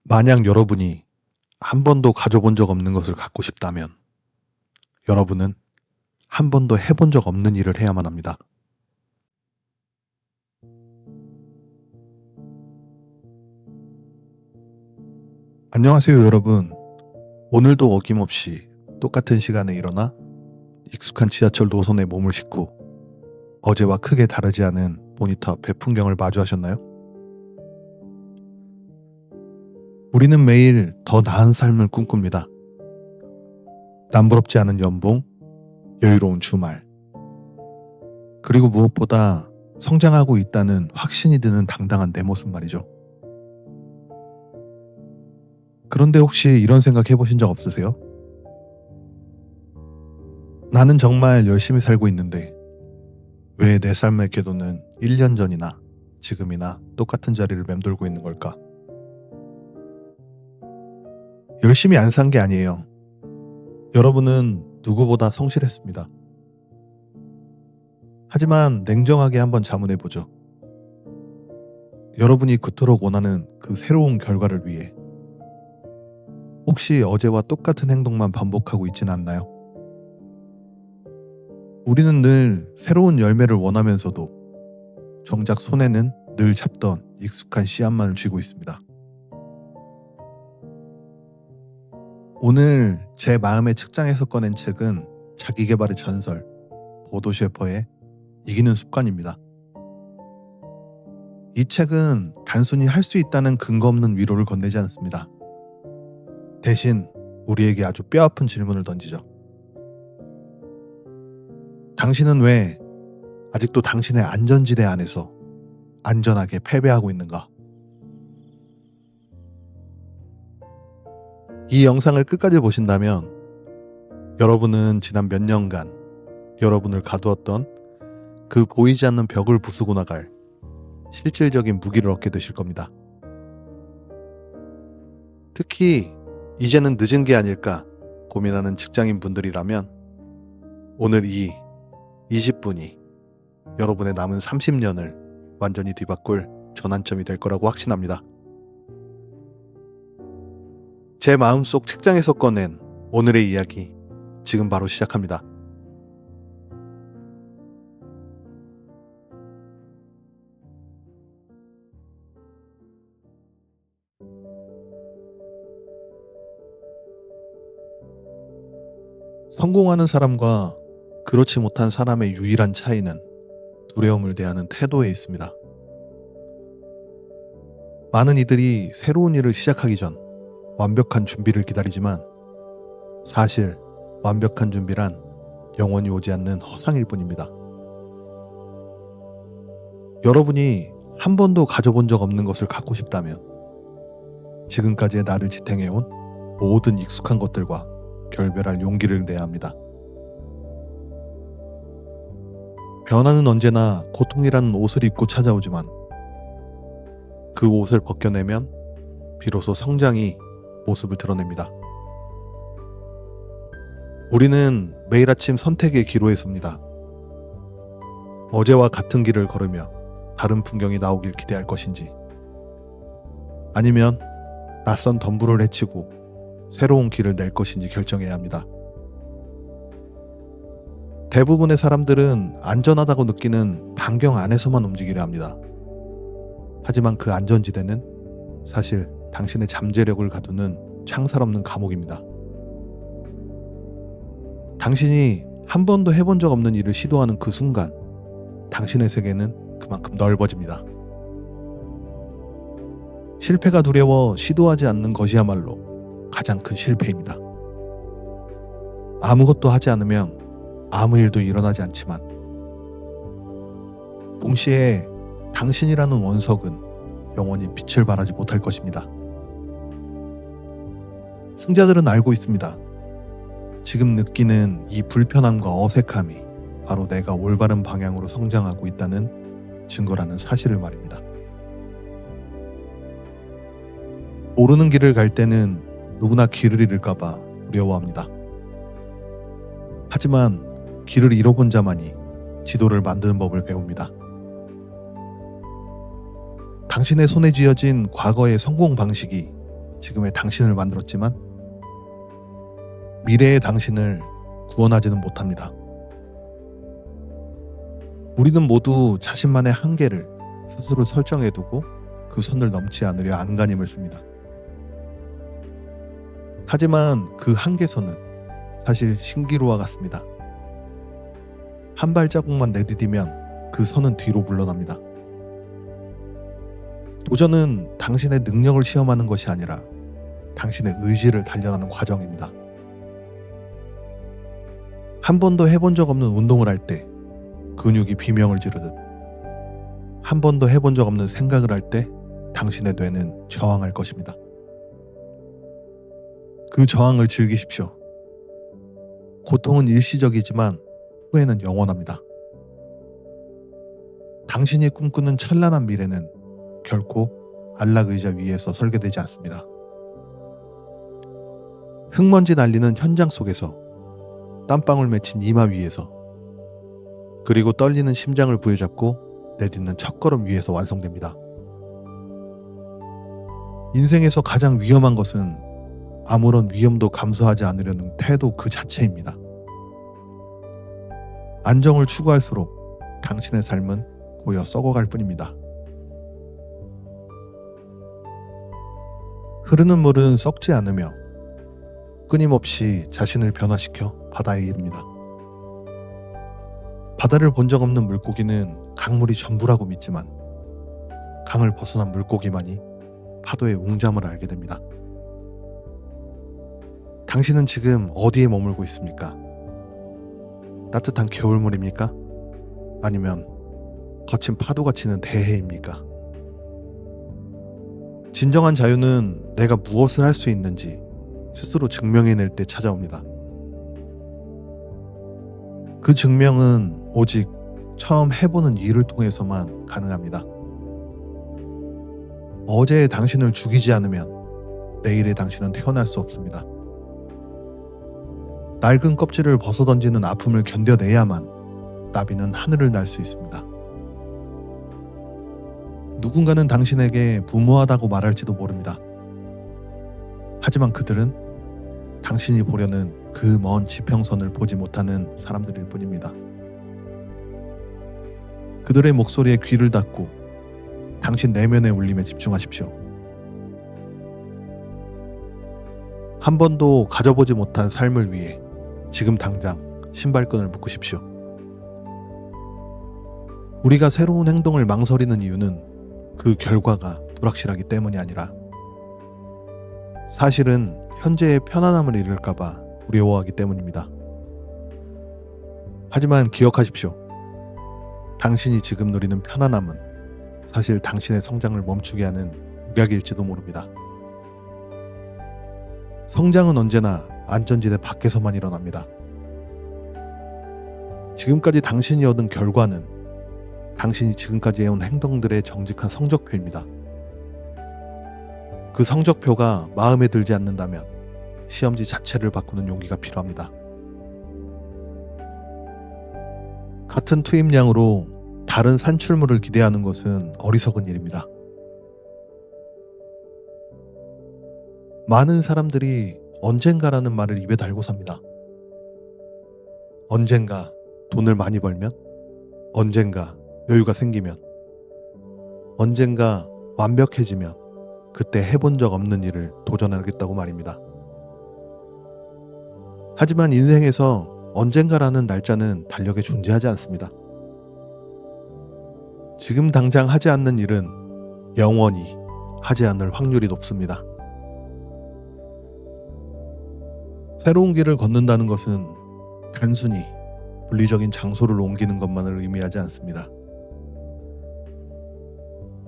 만약 여러분이 한 번도 가져본 적 없는 것을 갖고 싶다면 여러분은 한 번도 해본 적 없는 일을 해야만 합니다. 안녕하세요, 여러분. 오늘도 어김없이 똑같은 시간에 일어나 익숙한 지하철 노선에 몸을 싣고 어제와 크게 다르지 않은 모니터 앞에 풍경을 마주하셨나요? 우리는 매일 더 나은 삶을 꿈꿉니다. 남부럽지 않은 연봉, 여유로운 주말, 그리고 무엇보다 성장하고 있다는 확신이 드는 당당한 내 모습 말이죠. 그런데 혹시 이런 생각 해보신 적 없으세요? 나는 정말 열심히 살고 있는데 왜 내 삶의 궤도는 1년 전이나 지금이나 똑같은 자리를 맴돌고 있는 걸까? 열심히 안 산 게 아니에요. 여러분은 누구보다 성실했습니다. 하지만 냉정하게 한번 자문해보죠. 여러분이 그토록 원하는 그 새로운 결과를 위해 혹시 어제와 똑같은 행동만 반복하고 있지는 않나요? 우리는 늘 새로운 열매를 원하면서도 정작 손에는 늘 잡던 익숙한 씨앗만을 쥐고 있습니다. 오늘 제 마음의 책장에서 꺼낸 책은 자기계발의 전설, 보도 셰퍼의 이기는 습관입니다. 이 책은 단순히 할 수 있다는 근거 없는 위로를 건네지 않습니다. 대신 우리에게 아주 뼈아픈 질문을 던지죠. 당신은 왜 아직도 당신의 안전지대 안에서 안전하게 패배하고 있는가? 이 영상을 끝까지 보신다면 여러분은 지난 몇 년간 여러분을 가두었던 그 보이지 않는 벽을 부수고 나갈 실질적인 무기를 얻게 되실 겁니다. 특히 이제는 늦은 게 아닐까 고민하는 직장인 분들이라면 오늘 이 20분이 여러분의 남은 30년을 완전히 뒤바꿀 전환점이 될 거라고 확신합니다. 제 마음속 책장에서 꺼낸 오늘의 이야기 지금 바로 시작합니다. 성공하는 사람과 그렇지 못한 사람의 유일한 차이는 두려움을 대하는 태도에 있습니다. 많은 이들이 새로운 일을 시작하기 전 완벽한 준비를 기다리지만 사실 완벽한 준비란 영원히 오지 않는 허상일 뿐입니다. 여러분이 한 번도 가져본 적 없는 것을 갖고 싶다면 지금까지의 나를 지탱해온 모든 익숙한 것들과 결별할 용기를 내야 합니다. 변화는 언제나 고통이라는 옷을 입고 찾아오지만 그 옷을 벗겨내면 비로소 성장이 모습을 드러냅니다. 우리는 매일 아침 선택의 기로에 섭니다. 어제와 같은 길을 걸으며 다른 풍경이 나오길 기대할 것인지, 아니면 낯선 덤불을 헤치고 새로운 길을 낼 것인지 결정해야 합니다. 대부분의 사람들은 안전하다고 느끼는 반경 안에서만 움직이려 합니다. 하지만 그 안전지대는 사실 당신의 잠재력을 가두는 창살 없는 감옥입니다. 당신이 한 번도 해본 적 없는 일을 시도하는 그 순간 당신의 세계는 그만큼 넓어집니다. 실패가 두려워 시도하지 않는 것이야말로 가장 큰 실패입니다. 아무것도 하지 않으면 아무 일도 일어나지 않지만 동시에 당신이라는 원석은 영원히 빛을 발하지 못할 것입니다. 승자들은 알고 있습니다. 지금 느끼는 이 불편함과 어색함이 바로 내가 올바른 방향으로 성장하고 있다는 증거라는 사실을 말입니다. 모르는 길을 갈 때는 누구나 길을 잃을까봐 두려워합니다. 하지만 길을 잃어본 자만이 지도를 만드는 법을 배웁니다. 당신의 손에 쥐어진 과거의 성공 방식이 지금의 당신을 만들었지만 미래의 당신을 구원하지는 못합니다. 우리는 모두 자신만의 한계를 스스로 설정해두고 그 선을 넘지 않으려 안간힘을 씁니다. 하지만 그 한계선은 사실 신기루와 같습니다. 한 발자국만 내디디면 그 선은 뒤로 물러납니다. 도전은 당신의 능력을 시험하는 것이 아니라 당신의 의지를 단련하는 과정입니다. 한 번도 해본 적 없는 운동을 할 때 근육이 비명을 지르듯 한 번도 해본 적 없는 생각을 할 때 당신의 뇌는 저항할 것입니다. 그 저항을 즐기십시오. 고통은 일시적이지만 후회는 영원합니다. 당신이 꿈꾸는 찬란한 미래는 결코 안락의자 위에서 설계되지 않습니다. 흙먼지 날리는 현장 속에서 땀방울 맺힌 이마 위에서 그리고 떨리는 심장을 부여잡고 내딛는 첫걸음 위에서 완성됩니다. 인생에서 가장 위험한 것은 아무런 위험도 감수하지 않으려는 태도 그 자체입니다. 안정을 추구할수록 당신의 삶은 고여 썩어갈 뿐입니다. 흐르는 물은 썩지 않으며 끊임없이 자신을 변화시켜 바다에 이릅니다. 바다를 본 적 없는 물고기는 강물이 전부라고 믿지만 강을 벗어난 물고기만이 파도의 웅잠을 알게 됩니다. 당신은 지금 어디에 머물고 있습니까? 따뜻한 겨울물입니까? 아니면 거친 파도가 치는 대해입니까? 진정한 자유는 내가 무엇을 할 수 있는지 스스로 증명해낼 때 찾아옵니다. 그 증명은 오직 처음 해보는 일을 통해서만 가능합니다. 어제의 당신을 죽이지 않으면 내일의 당신은 태어날 수 없습니다. 낡은 껍질을 벗어던지는 아픔을 견뎌내야만 나비는 하늘을 날 수 있습니다. 누군가는 당신에게 무모하다고 말할지도 모릅니다. 하지만 그들은 당신이 보려는 그 먼 지평선을 보지 못하는 사람들일 뿐입니다. 그들의 목소리에 귀를 닫고 당신 내면의 울림에 집중하십시오. 한 번도 가져보지 못한 삶을 위해 지금 당장 신발끈을 묶으십시오. 우리가 새로운 행동을 망설이는 이유는 그 결과가 불확실하기 때문이 아니라 사실은 현재의 편안함을 잃을까봐 두려워하기 때문입니다. 하지만 기억하십시오. 당신이 지금 누리는 편안함은 사실 당신의 성장을 멈추게 하는 독약일지도 모릅니다. 성장은 언제나 안전지대 밖에서만 일어납니다. 지금까지 당신이 얻은 결과는 당신이 지금까지 해온 행동들의 정직한 성적표입니다. 그 성적표가 마음에 들지 않는다면 시험지 자체를 바꾸는 용기가 필요합니다. 같은 투입량으로 다른 산출물을 기대하는 것은 어리석은 일입니다. 많은 사람들이 언젠가라는 말을 입에 달고 삽니다. 언젠가 돈을 많이 벌면, 언젠가 여유가 생기면, 언젠가 완벽해지면 그때 해본 적 없는 일을 도전하겠다고 말입니다. 하지만 인생에서 언젠가라는 날짜는 달력에 존재하지 않습니다. 지금 당장 하지 않는 일은 영원히 하지 않을 확률이 높습니다. 새로운 길을 걷는다는 것은 단순히 물리적인 장소를 옮기는 것만을 의미하지 않습니다.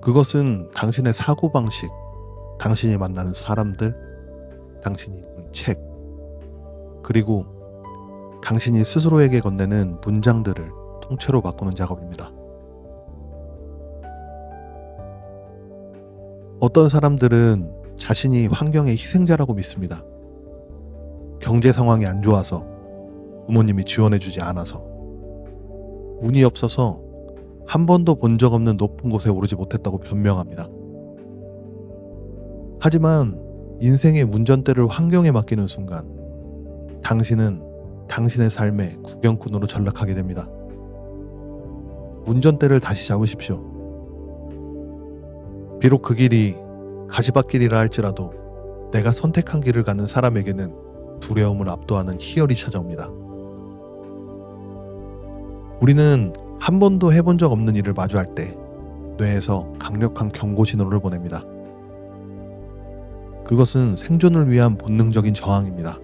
그것은 당신의 사고방식, 당신이 만나는 사람들, 당신이 읽는 책, 그리고 당신이 스스로에게 건네는 문장들을 통째로 바꾸는 작업입니다. 어떤 사람들은 자신이 환경의 희생자라고 믿습니다. 경제 상황이 안 좋아서, 부모님이 지원해주지 않아서, 운이 없어서 한 번도 본 적 없는 높은 곳에 오르지 못했다고 변명합니다. 하지만 인생의 운전대를 환경에 맡기는 순간 당신은 당신의 삶의 구경꾼으로 전락하게 됩니다. 운전대를 다시 잡으십시오. 비록 그 길이 가시밭길이라 할지라도 내가 선택한 길을 가는 사람에게는 두려움을 압도하는 희열이 찾아옵니다. 우리는 한 번도 해본 적 없는 일을 마주할 때 뇌에서 강력한 경고 신호를 보냅니다. 그것은 생존을 위한 본능적인 저항입니다.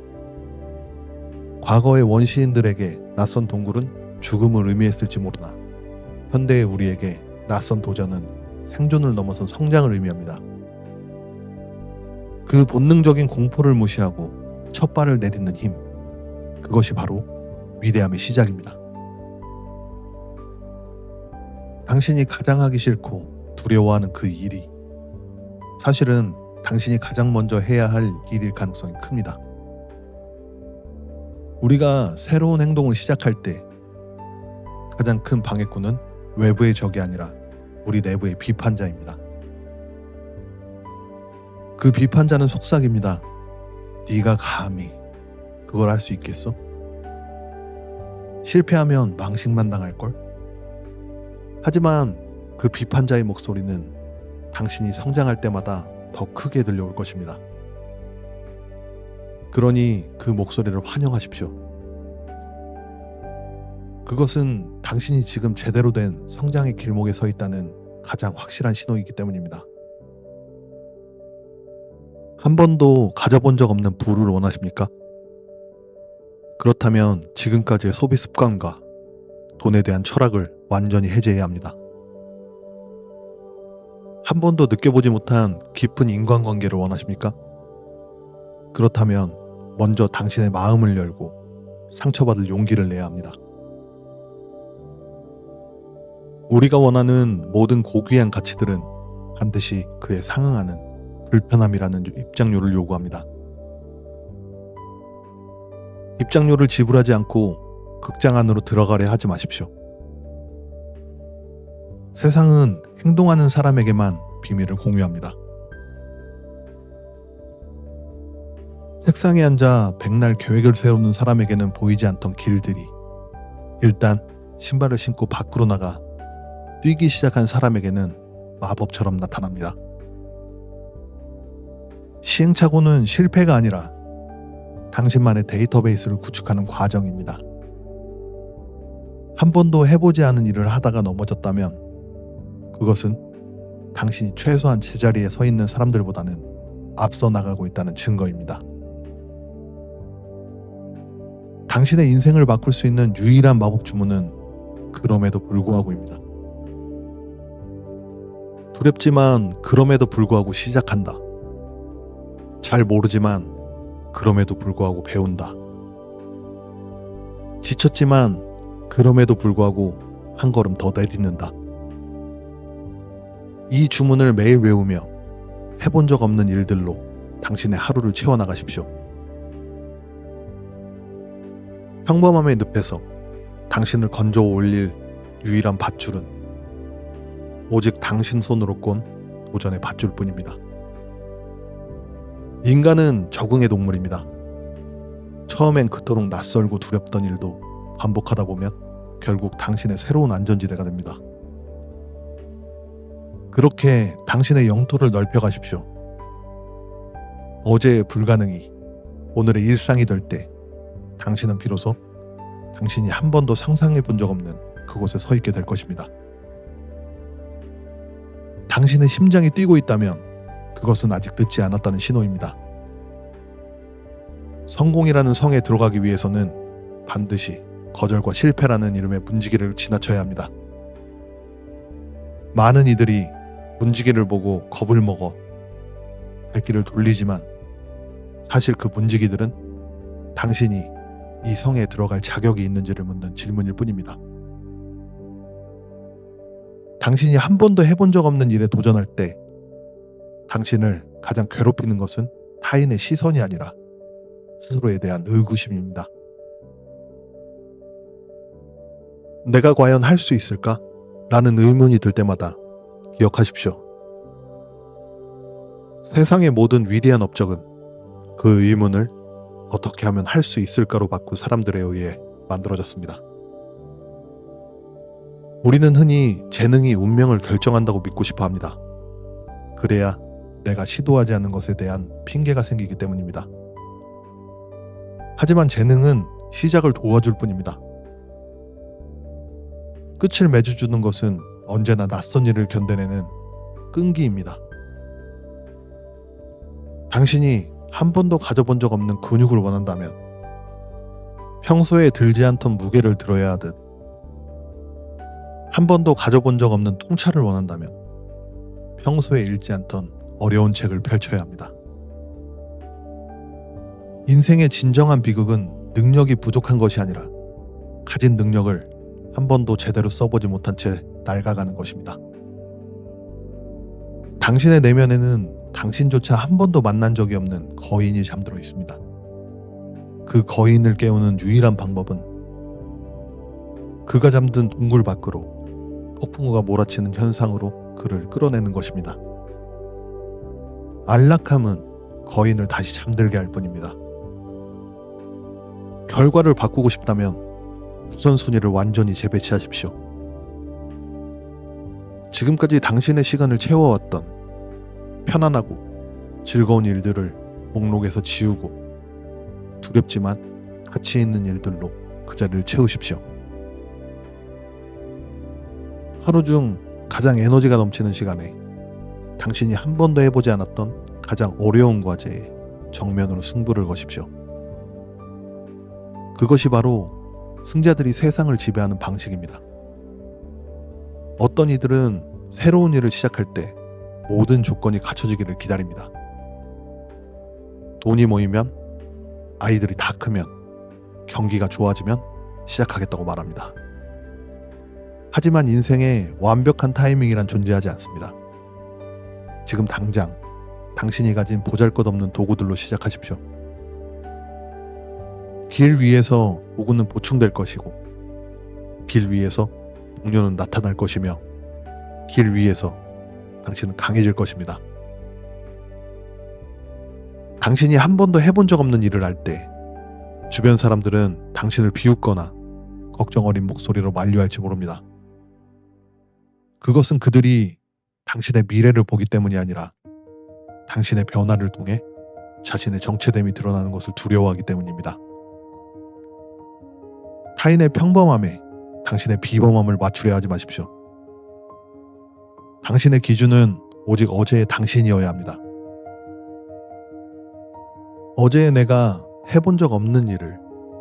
과거의 원시인들에게 낯선 동굴은 죽음을 의미했을지 모르나 현대의 우리에게 낯선 도전은 생존을 넘어선 성장을 의미합니다. 그 본능적인 공포를 무시하고 첫 발을 내딛는 힘, 그것이 바로 위대함의 시작입니다. 당신이 가장 하기 싫고 두려워하는 그 일이 사실은 당신이 가장 먼저 해야 할 일일 가능성이 큽니다. 우리가 새로운 행동을 시작할 때 가장 큰 방해꾼은 외부의 적이 아니라 우리 내부의 비판자입니다. 그 비판자는 속삭입니다. 네가 감히 그걸 할 수 있겠어? 실패하면 망신만 당할걸? 하지만 그 비판자의 목소리는 당신이 성장할 때마다 더 크게 들려올 것입니다. 그러니 그 목소리를 환영하십시오. 그것은 당신이 지금 제대로 된 성장의 길목에 서 있다는 가장 확실한 신호이기 때문입니다. 한 번도 가져본 적 없는 부를 원하십니까? 그렇다면 지금까지의 소비 습관과 돈에 대한 철학을 완전히 해제해야 합니다. 한 번도 느껴보지 못한 깊은 인간관계를 원하십니까? 그렇다면 먼저 당신의 마음을 열고 상처받을 용기를 내야 합니다. 우리가 원하는 모든 고귀한 가치들은 반드시 그에 상응하는 불편함이라는 입장료를 요구합니다. 입장료를 지불하지 않고 극장 안으로 들어가려 하지 마십시오. 세상은 행동하는 사람에게만 비밀을 공유합니다. 책상에 앉아 백날 계획을 세우는 사람에게는 보이지 않던 길들이 일단 신발을 신고 밖으로 나가 뛰기 시작한 사람에게는 마법처럼 나타납니다. 시행착오는 실패가 아니라 당신만의 데이터베이스를 구축하는 과정입니다. 한 번도 해보지 않은 일을 하다가 넘어졌다면 그것은 당신이 최소한 제자리에 서 있는 사람들보다는 앞서 나가고 있다는 증거입니다. 당신의 인생을 바꿀 수 있는 유일한 마법 주문은 그럼에도 불구하고입니다. 두렵지만 그럼에도 불구하고 시작한다. 잘 모르지만 그럼에도 불구하고 배운다. 지쳤지만 그럼에도 불구하고 한 걸음 더 내딛는다. 이 주문을 매일 외우며 해본 적 없는 일들로 당신의 하루를 채워나가십시오. 평범함의 늪에서 당신을 건져 올릴 유일한 밧줄은 오직 당신 손으로 꼰 도전의 밧줄뿐입니다. 인간은 적응의 동물입니다. 처음엔 그토록 낯설고 두렵던 일도 반복하다 보면 결국 당신의 새로운 안전지대가 됩니다. 그렇게 당신의 영토를 넓혀가십시오. 어제의 불가능이 오늘의 일상이 될 때 당신은 비로소 당신이 한 번도 상상해 본 적 없는 그곳에 서 있게 될 것입니다. 당신의 심장이 뛰고 있다면 그것은 아직 늦지 않았다는 신호입니다. 성공이라는 성에 들어가기 위해서는 반드시 거절과 실패라는 이름의 문지기를 지나쳐야 합니다. 많은 이들이 문지기를 보고 겁을 먹어 발길을 돌리지만 사실 그 문지기들은 당신이 이 성에 들어갈 자격이 있는지를 묻는 질문일 뿐입니다. 당신이 한 번도 해본 적 없는 일에 도전할 때 당신을 가장 괴롭히는 것은 타인의 시선이 아니라 스스로에 대한 의구심입니다. 내가 과연 할 수 있을까? 라는 의문이 들 때마다 기억하십시오. 세상의 모든 위대한 업적은 그 의문을 어떻게 하면 할 수 있을까로 바꾼 사람들에 의해 만들어졌습니다. 우리는 흔히 재능이 운명을 결정한다고 믿고 싶어 합니다. 그래야 내가 시도하지 않는 것에 대한 핑계가 생기기 때문입니다. 하지만 재능은 시작을 도와줄 뿐입니다. 끝을 맺어주는 것은 언제나 낯선 일을 견뎌내는 끈기입니다. 당신이 한 번도 가져본 적 없는 근육을 원한다면 평소에 들지 않던 무게를 들어야 하듯, 한 번도 가져본 적 없는 통찰을 원한다면 평소에 읽지 않던 어려운 책을 펼쳐야 합니다. 인생의 진정한 비극은 능력이 부족한 것이 아니라 가진 능력을 한 번도 제대로 써보지 못한 채 낡아가는 것입니다. 당신의 내면에는 당신조차 한 번도 만난 적이 없는 거인이 잠들어 있습니다. 그 거인을 깨우는 유일한 방법은 그가 잠든 동굴 밖으로 폭풍우가 몰아치는 현상으로 그를 끌어내는 것입니다. 안락함은 거인을 다시 잠들게 할 뿐입니다. 결과를 바꾸고 싶다면 우선순위를 완전히 재배치하십시오. 지금까지 당신의 시간을 채워왔던 편안하고 즐거운 일들을 목록에서 지우고 두렵지만 가치 있는 일들로 그 자리를 채우십시오. 하루 중 가장 에너지가 넘치는 시간에 당신이 한 번도 해보지 않았던 가장 어려운 과제에 정면으로 승부를 거십시오. 그것이 바로 승자들이 세상을 지배하는 방식입니다. 어떤 이들은 새로운 일을 시작할 때 모든 조건이 갖춰지기를 기다립니다. 돈이 모이면, 아이들이 다 크면, 경기가 좋아지면 시작하겠다고 말합니다. 하지만 인생에 완벽한 타이밍이란 존재하지 않습니다. 지금 당장 당신이 가진 보잘것없는 도구들로 시작하십시오. 길 위에서 도구는 보충될 것이고, 길 위에서 동료는 나타날 것이며, 길 위에서 당신은 강해질 것입니다. 당신이 한 번도 해본 적 없는 일을 할 때 주변 사람들은 당신을 비웃거나 걱정 어린 목소리로 만류할지 모릅니다. 그것은 그들이 당신의 미래를 보기 때문이 아니라 당신의 변화를 통해 자신의 정체됨이 드러나는 것을 두려워하기 때문입니다. 타인의 평범함에 당신의 비범함을 맞추려 하지 마십시오. 당신의 기준은 오직 어제의 당신이어야 합니다. 어제의 내가 해본 적 없는 일을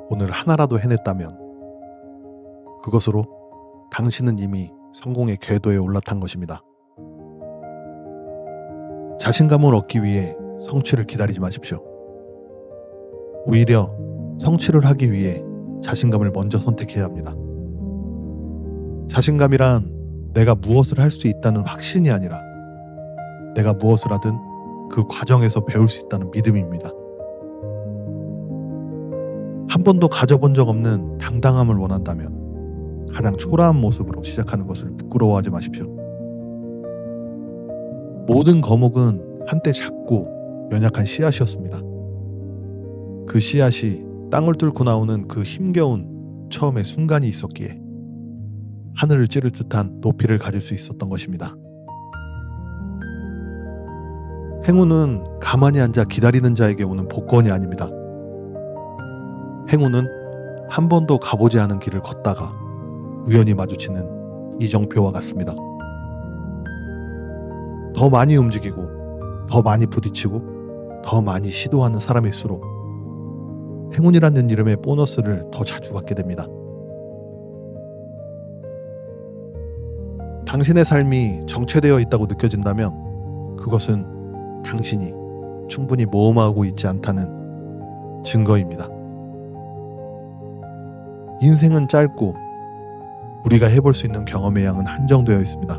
오늘 하나라도 해냈다면 그것으로 당신은 이미 성공의 궤도에 올라탄 것입니다. 자신감을 얻기 위해 성취를 기다리지 마십시오. 오히려 성취를 하기 위해 자신감을 먼저 선택해야 합니다. 자신감이란 내가 무엇을 할 수 있다는 확신이 아니라 내가 무엇을 하든 그 과정에서 배울 수 있다는 믿음입니다. 한 번도 가져본 적 없는 당당함을 원한다면 가장 초라한 모습으로 시작하는 것을 부끄러워하지 마십시오. 모든 거목은 한때 작고 연약한 씨앗이었습니다. 그 씨앗이 땅을 뚫고 나오는 그 힘겨운 처음의 순간이 있었기에 하늘을 찌를 듯한 높이를 가질 수 있었던 것입니다. 행운은 가만히 앉아 기다리는 자에게 오는 복권이 아닙니다. 행운은 한 번도 가보지 않은 길을 걷다가 우연히 마주치는 이정표와 같습니다. 더 많이 움직이고 더 많이 부딪히고 더 많이 시도하는 사람일수록 행운이라는 이름의 보너스를 더 자주 받게 됩니다. 당신의 삶이 정체되어 있다고 느껴진다면 그것은 당신이 충분히 모험하고 있지 않다는 증거입니다. 인생은 짧고 우리가 해볼 수 있는 경험의 양은 한정되어 있습니다.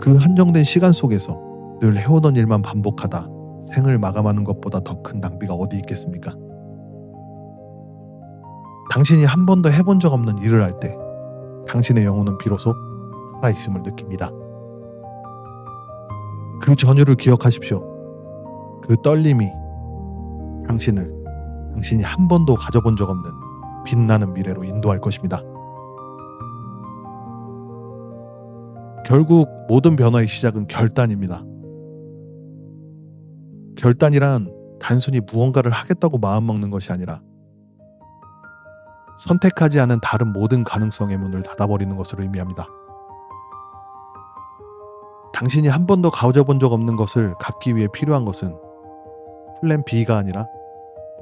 그 한정된 시간 속에서 늘 해오던 일만 반복하다 생을 마감하는 것보다 더 큰 낭비가 어디 있겠습니까? 당신이 한 번도 해본 적 없는 일을 할 때 당신의 영혼은 비로소 살아있음을 느낍니다. 그 전율을 기억하십시오. 그 떨림이 당신이 한 번도 가져본 적 없는 빛나는 미래로 인도할 것입니다. 결국 모든 변화의 시작은 결단입니다. 결단이란 단순히 무언가를 하겠다고 마음먹는 것이 아니라 선택하지 않은 다른 모든 가능성의 문을 닫아버리는 것을 의미합니다. 당신이 한 번도 가져본 적 없는 것을 갖기 위해 필요한 것은 플랜 B가 아니라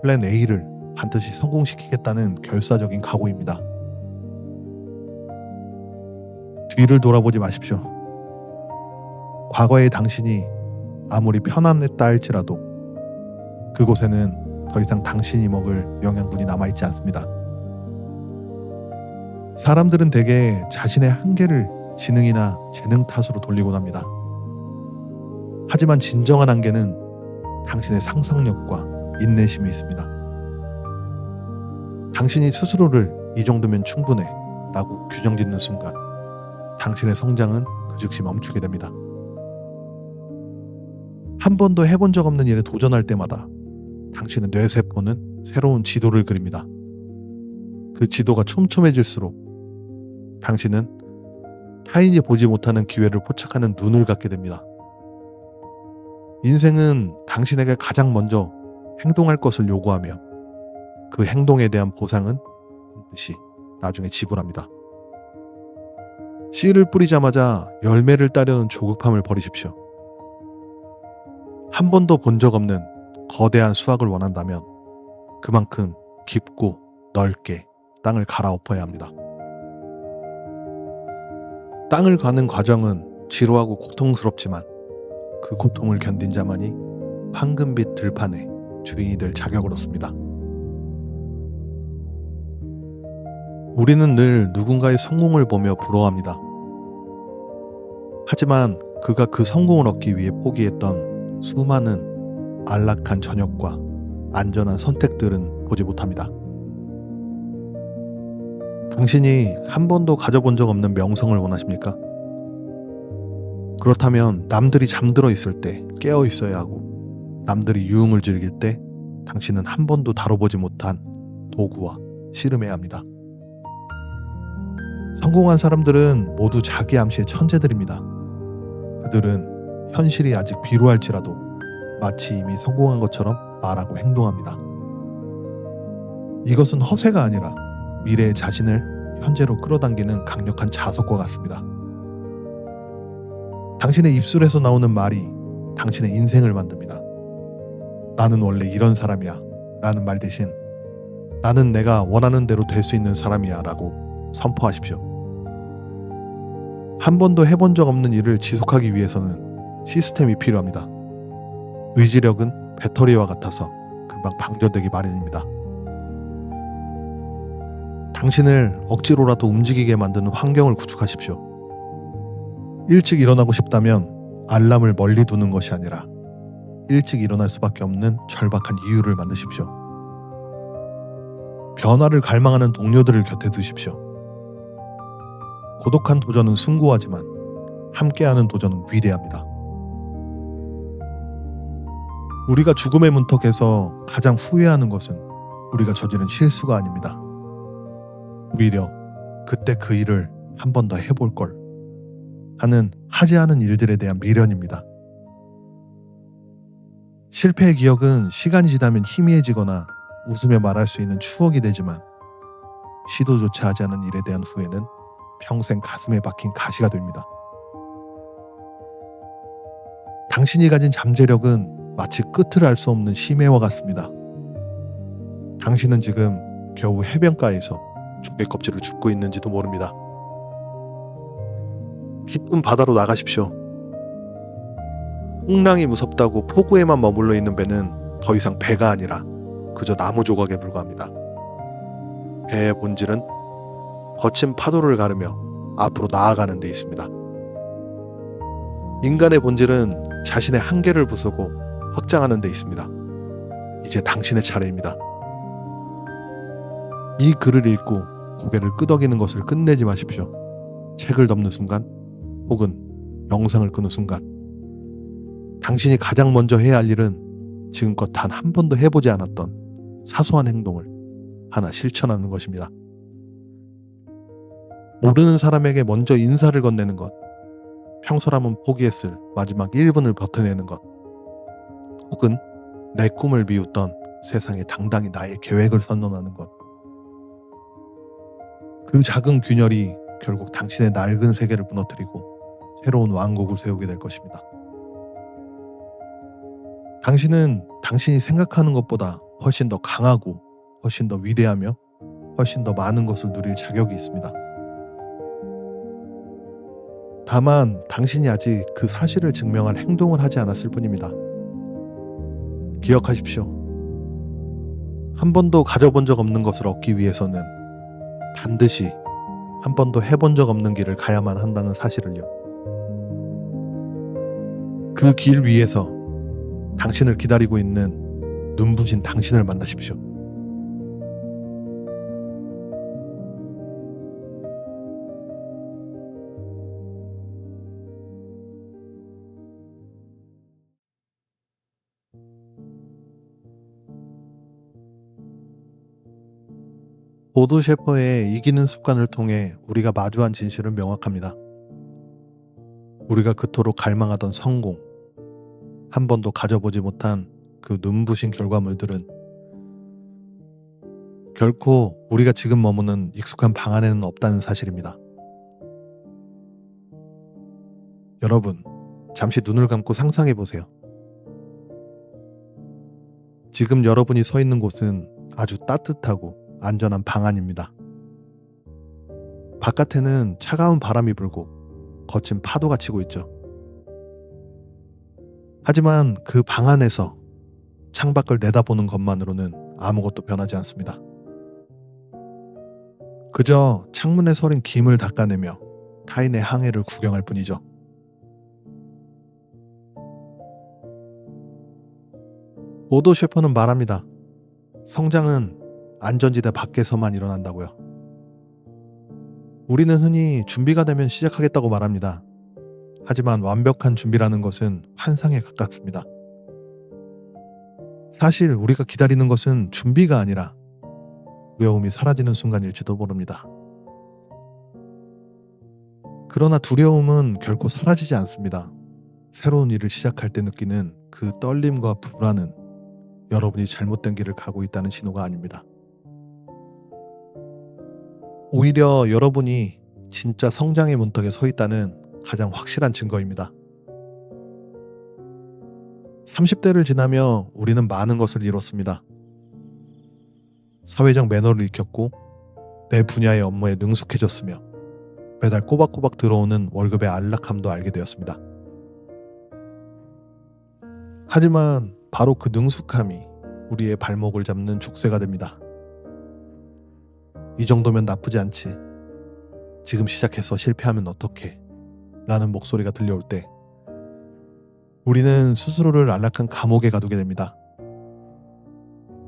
플랜 A를 반드시 성공시키겠다는 결사적인 각오입니다. 뒤를 돌아보지 마십시오. 과거의 당신이 아무리 편안했다 할지라도 그곳에는 더 이상 당신이 먹을 영양분이 남아있지 않습니다. 사람들은 대개 자신의 한계를 지능이나 재능 탓으로 돌리곤 합니다. 하지만 진정한 한계는 당신의 상상력과 인내심에 있습니다. 당신이 스스로를 이 정도면 충분해 라고 규정짓는 순간 당신의 성장은 그 즉시 멈추게 됩니다. 한 번도 해본 적 없는 일에 도전할 때마다 당신의 뇌세포는 새로운 지도를 그립니다. 그 지도가 촘촘해질수록 당신은 타인이 보지 못하는 기회를 포착하는 눈을 갖게 됩니다. 인생은 당신에게 가장 먼저 행동할 것을 요구하며 그 행동에 대한 보상은 반드시 나중에 지불합니다. 씨를 뿌리자마자 열매를 따려는 조급함을 버리십시오. 한 번도 본 적 없는 거대한 수확을 원한다면 그만큼 깊고 넓게 땅을 갈아엎어야 합니다. 땅을 가는 과정은 지루하고 고통스럽지만 그 고통을 견딘 자만이 황금빛 들판의 주인이 될 자격을 얻습니다. 우리는 늘 누군가의 성공을 보며 부러워합니다. 하지만 그가 그 성공을 얻기 위해 포기했던 수많은 안락한 저녁과 안전한 선택들은 보지 못합니다. 당신이 한 번도 가져본 적 없는 명성을 원하십니까? 그렇다면 남들이 잠들어 있을 때 깨어 있어야 하고 남들이 유흥을 즐길 때 당신은 한 번도 다뤄보지 못한 도구와 씨름해야 합니다. 성공한 사람들은 모두 자기 암시의 천재들입니다. 그들은 현실이 아직 비루할지라도 마치 이미 성공한 것처럼 말하고 행동합니다. 이것은 허세가 아니라 미래의 자신을 현재로 끌어당기는 강력한 자석과 같습니다. 당신의 입술에서 나오는 말이 당신의 인생을 만듭니다. 나는 원래 이런 사람이야 라는 말 대신 나는 내가 원하는 대로 될 수 있는 사람이야 라고 선포하십시오. 한 번도 해본 적 없는 일을 지속하기 위해서는 시스템이 필요합니다. 의지력은 배터리와 같아서 금방 방전되기 마련입니다. 당신을 억지로라도 움직이게 만드는 환경을 구축하십시오. 일찍 일어나고 싶다면 알람을 멀리 두는 것이 아니라 일찍 일어날 수밖에 없는 절박한 이유를 만드십시오. 변화를 갈망하는 동료들을 곁에 두십시오. 고독한 도전은 숭고하지만 함께하는 도전은 위대합니다. 우리가 죽음의 문턱에서 가장 후회하는 것은 우리가 저지른 실수가 아닙니다. 오히려 그때 그 일을 한 번 더 해볼 걸 하는 하지 않은 일들에 대한 미련입니다. 실패의 기억은 시간이 지나면 희미해지거나 웃으며 말할 수 있는 추억이 되지만 시도조차 하지 않은 일에 대한 후회는 평생 가슴에 박힌 가시가 됩니다. 당신이 가진 잠재력은 마치 끝을 알 수 없는 심해와 같습니다. 당신은 지금 겨우 해변가에서 조개 껍질을 줍고 있는지도 모릅니다. 깊은 바다로 나가십시오. 풍랑이 무섭다고 포구에만 머물러 있는 배는 더 이상 배가 아니라 그저 나무 조각에 불과합니다. 배의 본질은 거친 파도를 가르며 앞으로 나아가는 데 있습니다. 인간의 본질은 자신의 한계를 부수고 확장하는 데 있습니다. 이제 당신의 차례입니다. 이 글을 읽고 고개를 끄덕이는 것을 끝내지 마십시오. 책을 덮는 순간 혹은 영상을 끄는 순간 당신이 가장 먼저 해야 할 일은 지금껏 단 한 번도 해보지 않았던 사소한 행동을 하나 실천하는 것입니다. 모르는 사람에게 먼저 인사를 건네는 것, 평소라면 포기했을 마지막 1분을 버텨내는 것, 혹은 내 꿈을 비웃던 세상에 당당히 나의 계획을 선언하는 것. 그 작은 균열이 결국 당신의 낡은 세계를 무너뜨리고 새로운 왕국을 세우게 될 것입니다. 당신은 당신이 생각하는 것보다 훨씬 더 강하고 훨씬 더 위대하며 훨씬 더 많은 것을 누릴 자격이 있습니다. 다만 당신이 아직 그 사실을 증명할 행동을 하지 않았을 뿐입니다. 기억하십시오. 한 번도 가져본 적 없는 것을 얻기 위해서는 반드시 한 번도 해본 적 없는 길을 가야만 한다는 사실을요. 그 길 위에서 당신을 기다리고 있는 눈부신 당신을 만나십시오. 보도 셰퍼의 이기는 습관을 통해 우리가 마주한 진실은 명확합니다. 우리가 그토록 갈망하던 성공, 한 번도 가져보지 못한 그 눈부신 결과물들은 결코 우리가 지금 머무는 익숙한 방 안에는 없다는 사실입니다. 여러분, 잠시 눈을 감고 상상해 보세요. 지금 여러분이 서 있는 곳은 아주 따뜻하고 안전한 방 안입니다. 바깥에는 차가운 바람이 불고 거친 파도가 치고 있죠. 하지만 그 방 안에서 창밖을 내다보는 것만으로는 아무것도 변하지 않습니다. 그저 창문에 서린 김을 닦아내며 타인의 항해를 구경할 뿐이죠. 오도 셰퍼는 말합니다. 성장은 안전지대 밖에서만 일어난다고요. 우리는 흔히 준비가 되면 시작하겠다고 말합니다. 하지만 완벽한 준비라는 것은 환상에 가깝습니다. 사실 우리가 기다리는 것은 준비가 아니라 두려움이 사라지는 순간일지도 모릅니다. 그러나 두려움은 결코 사라지지 않습니다. 새로운 일을 시작할 때 느끼는 그 떨림과 불안은 여러분이 잘못된 길을 가고 있다는 신호가 아닙니다. 오히려 여러분이 진짜 성장의 문턱에 서 있다는 가장 확실한 증거입니다. 30대를 지나며 우리는 많은 것을 이뤘습니다. 사회적 매너를 익혔고 내 분야의 업무에 능숙해졌으며 매달 꼬박꼬박 들어오는 월급의 안락함도 알게 되었습니다. 하지만 바로 그 능숙함이 우리의 발목을 잡는 족쇄가 됩니다. 이 정도면 나쁘지 않지. 지금 시작해서 실패하면 어떡해? 라는 목소리가 들려올 때 우리는 스스로를 안락한 감옥에 가두게 됩니다.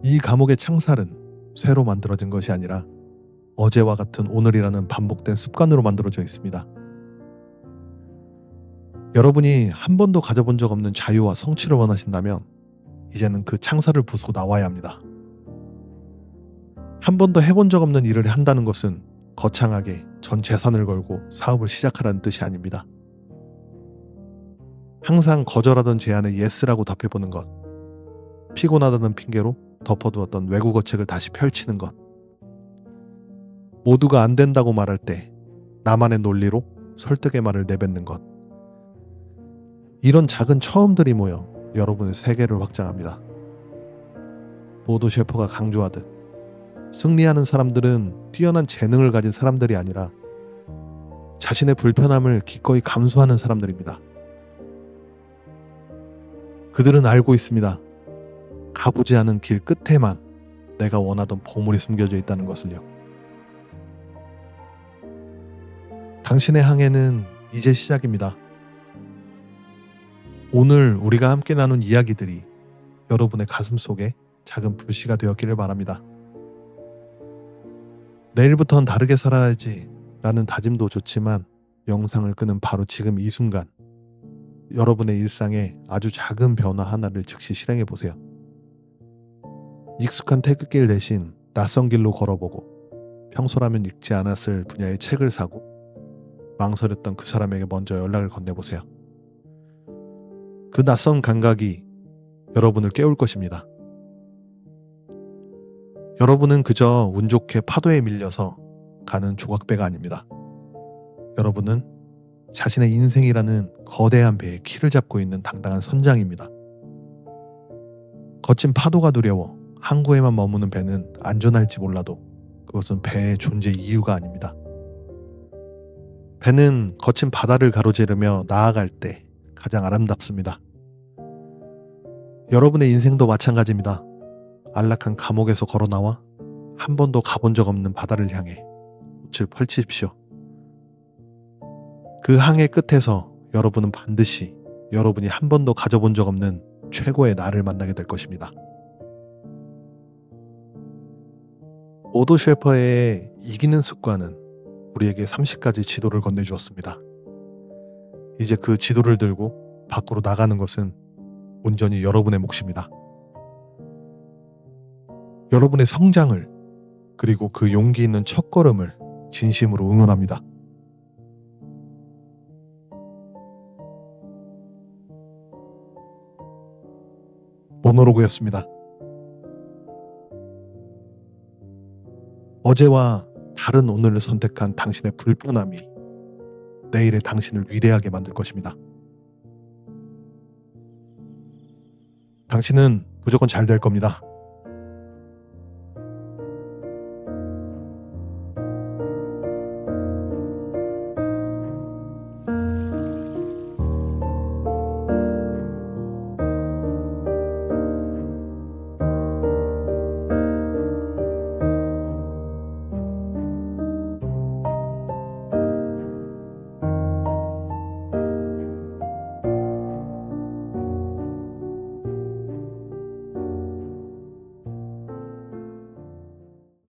이 감옥의 창살은 새로 만들어진 것이 아니라 어제와 같은 오늘이라는 반복된 습관으로 만들어져 있습니다. 여러분이 한 번도 가져본 적 없는 자유와 성취를 원하신다면 이제는 그 창살을 부수고 나와야 합니다. 한 번도 해본 적 없는 일을 한다는 것은 거창하게 전 재산을 걸고 사업을 시작하라는 뜻이 아닙니다. 항상 거절하던 제안에 예스라고 답해보는 것, 피곤하다는 핑계로 덮어두었던 외국어 책을 다시 펼치는 것, 모두가 안 된다고 말할 때 나만의 논리로 설득의 말을 내뱉는 것, 이런 작은 처음들이 모여 여러분의 세계를 확장합니다. 보도 셰퍼가 강조하듯 승리하는 사람들은 뛰어난 재능을 가진 사람들이 아니라 자신의 불편함을 기꺼이 감수하는 사람들입니다. 그들은 알고 있습니다. 가보지 않은 길 끝에만 내가 원하던 보물이 숨겨져 있다는 것을요. 당신의 항해는 이제 시작입니다. 오늘 우리가 함께 나눈 이야기들이 여러분의 가슴 속에 작은 불씨가 되었기를 바랍니다. 내일부턴 다르게 살아야지 라는 다짐도 좋지만 영상을 끄는 바로 지금 이 순간 여러분의 일상에 아주 작은 변화 하나를 즉시 실행해 보세요. 익숙한 퇴근길 대신 낯선 길로 걸어보고 평소라면 읽지 않았을 분야의 책을 사고 망설였던 그 사람에게 먼저 연락을 건네보세요. 그 낯선 감각이 여러분을 깨울 것입니다. 여러분은 그저 운 좋게 파도에 밀려서 가는 조각배가 아닙니다. 여러분은 자신의 인생이라는 거대한 배에 키를 잡고 있는 당당한 선장입니다. 거친 파도가 두려워 항구에만 머무는 배는 안전할지 몰라도 그것은 배의 존재 이유가 아닙니다. 배는 거친 바다를 가로지르며 나아갈 때 가장 아름답습니다. 여러분의 인생도 마찬가지입니다. 안락한 감옥에서 걸어 나와 한 번도 가본 적 없는 바다를 향해 꽃을 펼치십시오. 그 항해 끝에서 여러분은 반드시 여러분이 한 번도 가져본 적 없는 최고의 나를 만나게 될 것입니다. 오도 셰퍼의 이기는 습관은 우리에게 30가지 지도를 건네주었습니다. 이제 그 지도를 들고 밖으로 나가는 것은 온전히 여러분의 몫입니다. 여러분의 성장을 그리고 그 용기 있는 첫걸음을 진심으로 응원합니다. 모노로그였습니다. 어제와 다른 오늘을 선택한 당신의 불편함이 내일의 당신을 위대하게 만들 것입니다. 당신은 무조건 잘 될 겁니다.